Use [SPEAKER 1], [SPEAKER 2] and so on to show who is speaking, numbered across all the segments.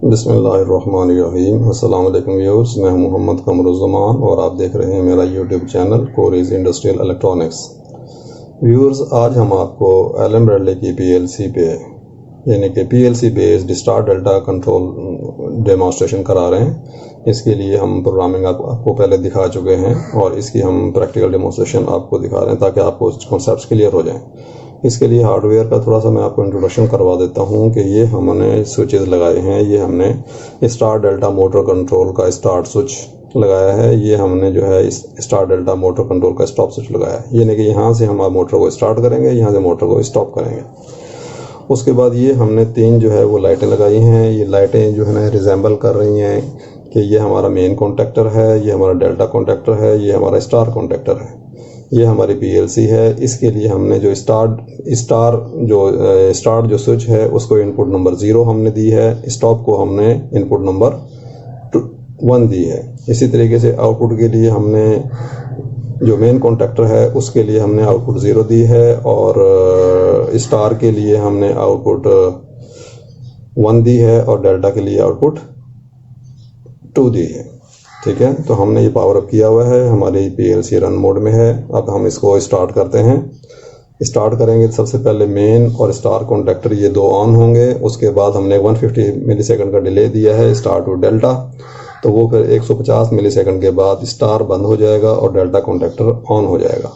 [SPEAKER 1] बिस्मिल्लाहिर्रहमानिर्रहीम। अस्सलाम वालेकुम व्यूअर्स, मैं हूं मोहम्मद कमरुज़्ज़मान और आप देख रहे हैं मेरा YouTube channel Cori's industrial electronics. Viewers, आज हम आपको एलन ब्रैडली की पीएलसी पे यानी कि PLC based star delta control demonstration करा रहे हैं। इसके लिए हम प्रोग्रामिंग आपको पहले दिखा चुके हैं और इसकी हम प्रैक्टिकल डेमोन्स्ट्रेशन आपको दिखा रहे हैं ताकि आपको कॉन्सेप्ट्स क्लियर हो जाएं। इसके लिए हार्डवेयर का थोड़ा सा मैं आपको इंट्रोडक्शन करवा देता हूं कि ये हमने स्विचेस लगाए हैं। ये हमने स्टार डेल्टा मोटर कंट्रोल का स्टार्ट स्विच लगाया है। ये हमने जो है इस स्टार डेल्टा मोटर कंट्रोल का स्टॉप स्विच लगाया है। यानी कि यहाँ से हम मोटर को स्टार्ट करेंगे, यहाँ से मोटर को स्टॉप करेंगे। उसके बाद ये हमने तीन जो है वो लाइटें लगाई हैं। ये लाइटें जो है ना रिजेंबल कर रही हैं कि ये हमारा मेन कॉन्टेक्टर है, ये हमारा डेल्टा कॉन्टेक्टर है, ये हमारा स्टार कॉन्टेक्टर है, ये हमारी पीएलसी है। इसके लिए हमने जो स्टार्ट जो स्विच है उसको इनपुट नंबर 0 हमने दी है, स्टॉप को हमने इनपुट नंबर 1 दी है। इसी तरीके से आउटपुट के लिए हमने जो मेन कॉन्टेक्टर है उसके लिए हमने आउटपुट 0 दी है और स्टार के लिए हमने आउटपुट 1 दी है और डेल्टा के लिए आउटपुट 2 दी है। ठीक है, तो हमने ये पावर अप किया हुआ है, हमारी पीएलसी रन मोड में है। अब हम इसको स्टार्ट करते हैं। स्टार्ट करेंगे तो सबसे पहले मेन और स्टार कॉन्टेक्टर ये दो ऑन होंगे। उसके बाद हमने 150 मिलीसेकंड का डिले दिया है स्टार टू डेल्टा, तो वो फिर 150 मिलीसेकंड के बाद स्टार बंद हो जाएगा और डेल्टा कॉन्टेक्टर ऑन हो जाएगा।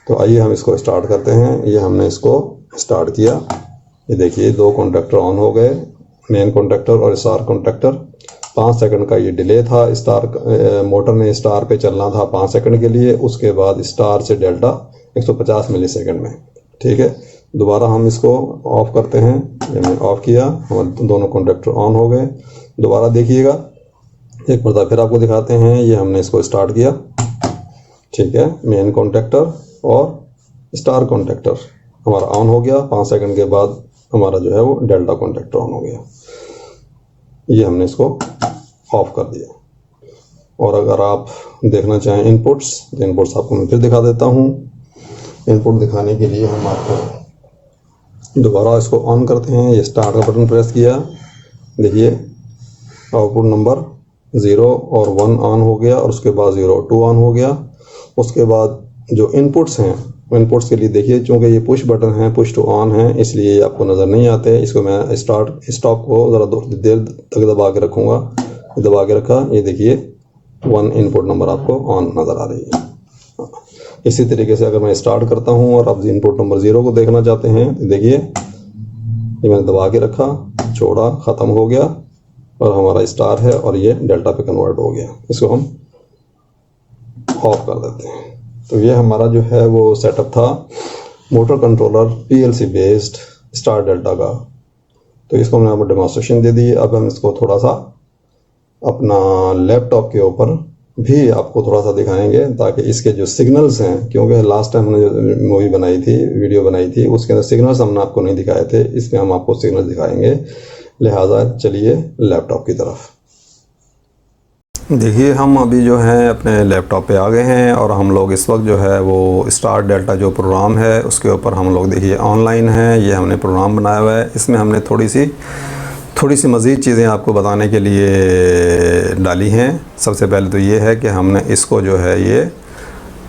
[SPEAKER 1] तो आइए हम इसको स्टार्ट करते हैं। ये हमने इसको स्टार्ट किया, ये देखिए दो कॉन्टेक्टर ऑन हो गए, मेन कॉन्टेक्टर और स्टार कॉन्टेक्टर। 5 सेकंड का ये डिले था। स्टार मोटर ने स्टार पे चलना था 5 सेकंड के लिए, उसके बाद स्टार से डेल्टा 150 मिलीसेकंड में। ठीक है, दोबारा हम इसको ऑफ करते हैं। ये मैंने ऑफ किया, हमारे दोनों कॉन्टेक्टर ऑन हो गए। दोबारा देखिएगा, एक बार फिर आपको दिखाते हैं। ये हमने इसको स्टार्ट किया, ठीक है, मेन कॉन्टेक्टर और स्टार कॉन्टेक्टर हमारा ऑन हो गया। 5 सेकंड के बाद हमारा जो है वो डेल्टा कॉन्टेक्टर ऑन हो गया। ये हमने इसको ऑफ कर दिया। और अगर आप देखना चाहें इनपुट्स, तो इनपुट्स आपको मैं फिर दिखा देता हूँ। इनपुट दिखाने के लिए हम आपको दोबारा इसको ऑन करते हैं। ये स्टार्ट का बटन प्रेस किया, देखिए आउटपुट नंबर 0 और 1 ऑन हो गया और उसके बाद 0 2 ऑन हो गया। उसके बाद जो इनपुट्स हैं, इनपुट्स के लिए देखिए, चूंकि ये पुश बटन है, पुश टू ऑन है, इसलिए ये आपको नज़र नहीं आते। इसको मैं स्टॉप को ज़रा देर तक दबा के रखूँगा। दबा के रखा, ये देखिए 1 इनपुट नंबर आपको ऑन नज़र आ रही है। इसी तरीके से अगर मैं स्टार्ट करता हूँ और आप इनपुट नंबर 0 को देखना चाहते हैं तो देखिए ये मैंने दबा के रखा, छोड़ा, ख़त्म हो गया और हमारा स्टार है और ये डेल्टा पे कन्वर्ट हो गया। इसको हम ऑफ कर देते हैं। तो ये हमारा जो है वो सेटअप था motor controller PLC based star delta का। तो इसको मैंने आपको डेमोन्स्ट्रेशन दे दी। अब हम इसको थोड़ा सा अपना लैपटॉप के ऊपर भी आपको थोड़ा सा दिखाएंगे ताकि इसके जो सिग्नल्स हैं, क्योंकि लास्ट टाइम हमने जो मूवी बनाई थी, वीडियो बनाई थी, उसके अंदर सिग्नल्स हमने आपको नहीं दिखाए थे। इसमें हम आपको सिग्नल्स दिखाएंगे। लिहाजा चलिए लैपटॉप की तरफ। देखिए हम अभी जो है अपने लैपटॉप पे आ गए हैं और हम लोग इस वक्त जो है वो स्टार डेल्टा जो प्रोग्राम है उसके ऊपर हम लोग देखिए ऑनलाइन है। ये हमने प्रोग्राम बनाया हुआ है। इसमें हमने थोड़ी सी मज़ीद चीज़ें आपको बताने के लिए डाली हैं। सबसे पहले तो ये है कि हमने इसको जो है ये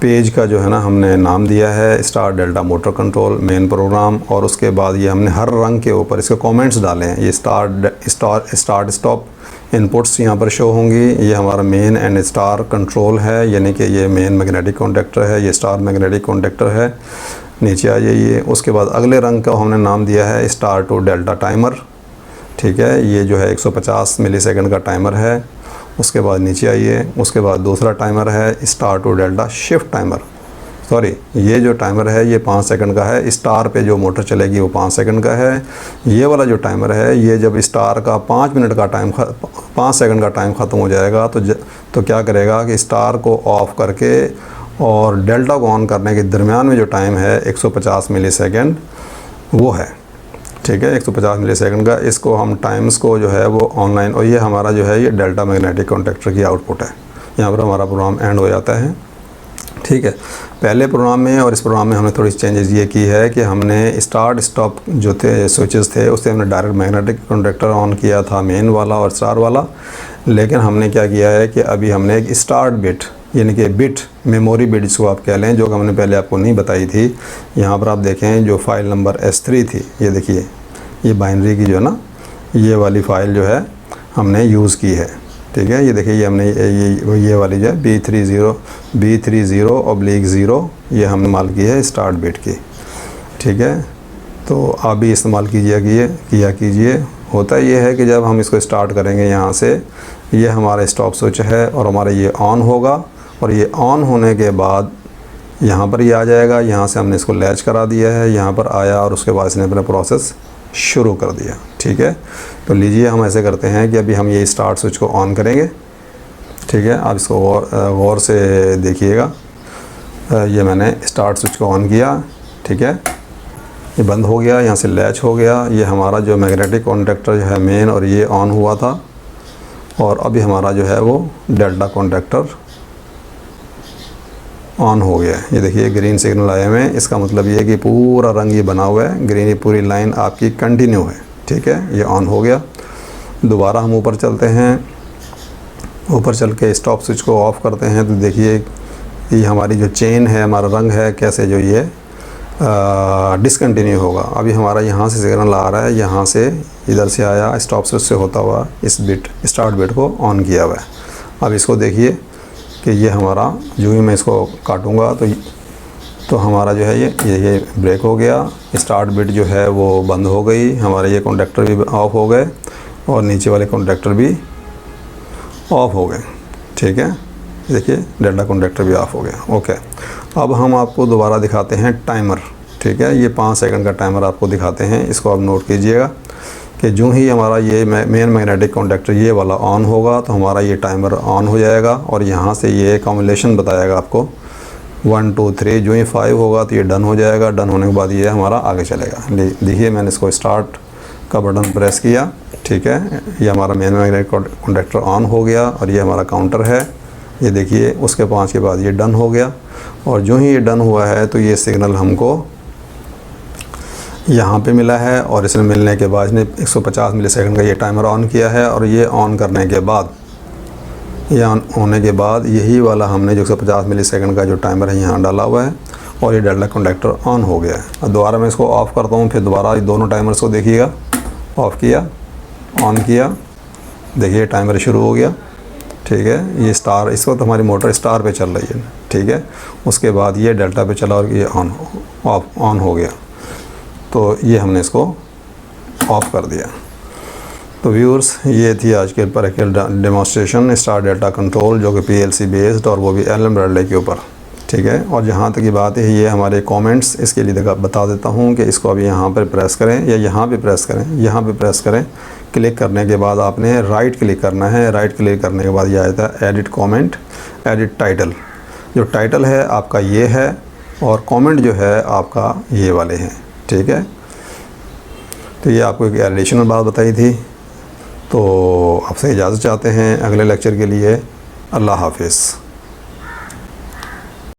[SPEAKER 1] पेज का जो है ना हमने नाम दिया है star delta motor control main program. और उसके बाद ये हमने हर रंग के ऊपर इसके कमेंट्स डाले हैं। ये स्टार्ट स्टॉप इनपुट्स यहाँ पर शो होंगी। ये हमारा मेन एंड स्टार कंट्रोल है, यानी कि ये मेन मैग्नेटिक कॉन्टेक्टर है, ये स्टार मैग्नेटिक कॉन्टेक्टर है। नीचे आ जाइए, उसके बाद अगले रंग का हमने नाम दिया है स्टार टू डेल्टा टाइमर। ठीक है, ये जो है 150 मिलीसेकंड का टाइमर है। उसके बाद नीचे आइए, उसके बाद दूसरा टाइमर है star to delta shift timer. Sorry, ये जो टाइमर है ये 5 सेकंड का है। स्टार पे जो मोटर चलेगी वो 5 सेकंड का है। ये वाला जो टाइमर है ये जब स्टार का 5 सेकंड का टाइम ख़त्म हो जाएगा तो क्या करेगा कि स्टार को ऑफ़ करके और डेल्टा को ऑन करने के दरमियान में जो टाइम है 150 मिलीसेकंड वो है। ठीक है, 150 मिलीसेकंड का। इसको हम टाइम्स को जो है वो ऑनलाइन, और ये हमारा जो है ये डेल्टा मैग्नेटिक कॉन्टेक्टर की आउटपुट है। यहाँ पर हमारा प्रोग्राम एंड हो जाता है। ठीक है। पहले प्रोग्राम में और इस प्रोग्राम में हमने थोड़ी चेंजेस ये की है कि हमने स्टार्ट स्टॉप जो थे स्विचेस थे उससे हमने डायरेक्ट मैग्नेटिक कंडक्टर ऑन किया था, मेन वाला और स्टार वाला। लेकिन हमने क्या किया है कि अभी हमने एक स्टार्ट बिट यानी कि बिट, मेमोरी बिट जिसको आप कह लें, जो हमने पहले आपको नहीं बताई थी। यहाँ पर आप देखें जो फाइल नंबर S3 थी, ये देखिए, ये बाइनरी की जो है ना, ये वाली फ़ाइल जो है हमने यूज़ की है। ठीक है, ये देखिए, ये हमने ये वाली जो है B30/0 ये हमने इस्तेमाल की है स्टार्ट बिट की। ठीक है, तो आप भी इस्तेमाल किया कीजिए। होता ये है कि जब हम इसको स्टार्ट करेंगे यहाँ से, ये हमारा स्टॉप स्विच है और हमारा ये ऑन होगा, और ये ऑन होने के बाद यहाँ पर ये आ जाएगा। यहाँ से हमने इसको लैच करा दिया है, यहाँ पर आया और उसके बाद इसने अपना प्रोसेस शुरू कर दिया। ठीक है, तो लीजिए हम ऐसे करते हैं कि अभी हम ये स्टार्ट स्विच को ऑन करेंगे। ठीक है, आप इसको गौर से देखिएगा। ये मैंने स्टार्ट स्विच को ऑन किया। ठीक है, ये बंद हो गया, यहाँ से लैच हो गया। ये हमारा जो मैग्नेटिक कॉन्टैक्टर जो है मेन, और ये ऑन हुआ था, और अभी हमारा जो है वो डेल्टा कॉन्टैक्टर ऑन हो गया है। ये देखिए ग्रीन सिग्नल आए हुए हैं, इसका मतलब ये है कि पूरा रंग ये बना हुआ है ग्रीन, ये पूरी लाइन आपकी कंटिन्यू है। ठीक है, ये ऑन हो गया। दोबारा हम ऊपर चलते हैं, ऊपर चल के स्टॉप स्विच को ऑफ़ करते हैं। तो देखिए ये हमारी जो चेन है, हमारा रंग है, कैसे जो ये डिसकंटिन्यू होगा। अभी हमारा यहाँ से सिग्नल आ रहा है, यहाँ से इधर से आया, स्टॉप स्विच से होता हुआ इस बिट स्टार्ट बिट को ऑन किया हुआ है। अब इसको देखिए कि ये हमारा जो ही मैं इसको काटूँगा तो हमारा जो है ये ब्रेक हो गया। स्टार्ट बिट जो है वो बंद हो गई, हमारे ये कॉन्टैक्टर भी ऑफ हो गए और नीचे वाले कॉन्टैक्टर भी ऑफ हो गए। ठीक है, देखिए डेल्टा कॉन्टैक्टर भी ऑफ हो गया। ओके, अब हम आपको दोबारा दिखाते हैं टाइमर। ठीक है, ये 5 सेकंड का टाइमर आपको दिखाते हैं। इसको आप नोट कीजिएगा कि जो ही हमारा ये मेन मैग्नेटिक कॉन्टैक्टर ये वाला ऑन होगा तो हमारा ये टाइमर ऑन हो जाएगा, और यहाँ से ये कॉम्बिनेशन बताएगा आपको 1 2 3। जो ही 5 होगा तो ये डन हो जाएगा। डन होने के बाद ये हमारा आगे चलेगा। देखिए मैंने इसको स्टार्ट का बटन प्रेस किया। ठीक है, ये हमारा मेन मैग्नेटिक कॉन्टैक्टर ऑन हो गया, और ये हमारा काउंटर है। ये देखिए उसके 5 के बाद ये डन हो गया, और जो ही ये डन हुआ है तो ये सिग्नल हमको यहाँ पे मिला है, और इसने मिलने के बाद इसने 150 मिलीसेकंड का ये टाइमर ऑन किया है। और ये ऑन करने के बाद, ये ऑन होने के बाद यही वाला हमने जो 150 मिलीसेकंड का जो टाइमर है यहाँ डाला हुआ है, और ये डेल्टा कॉन्टैक्टर ऑन हो गया है। अब दोबारा मैं इसको ऑफ़ करता हूँ, फिर दोबारा दोनों टाइमर्स को देखिएगा। ऑफ़ किया, ऑन किया, देखिए टाइमर शुरू हो गया। ठीक है, ये स्टार, इस वक्त हमारी मोटर स्टार पे चल रही है। ठीक है, उसके बाद ये डेल्टा पे चला और ये ऑन हो गया, तो ये हमने इसको ऑफ़ कर दिया। तो व्यूअर्स, ये थी आज के practical demonstration star delta control, जो कि PLC बेस्ड, और वो भी एलन ब्रैडले के ऊपर। ठीक है, और जहाँ तक की बात है, ये हमारे कमेंट्स, इसके लिए बता देता हूँ कि इसको अभी यहाँ पर प्रेस करें या यहाँ पे प्रेस करें, यहाँ पे प्रेस करें। क्लिक करने के बाद आपने राइट क्लिक करना है। राइट क्लिक करने के बाद ये आता है एडिट कमेंट, एडिट टाइटल। जो टाइटल है आपका ये है, और कमेंट जो है आपका ये वाले हैं। ठीक है, तो ये आपको एक एडिशनल बात बताई थी। तो आपसे इजाज़त चाहते हैं अगले लेक्चर के लिए। अल्लाह हाफिज़।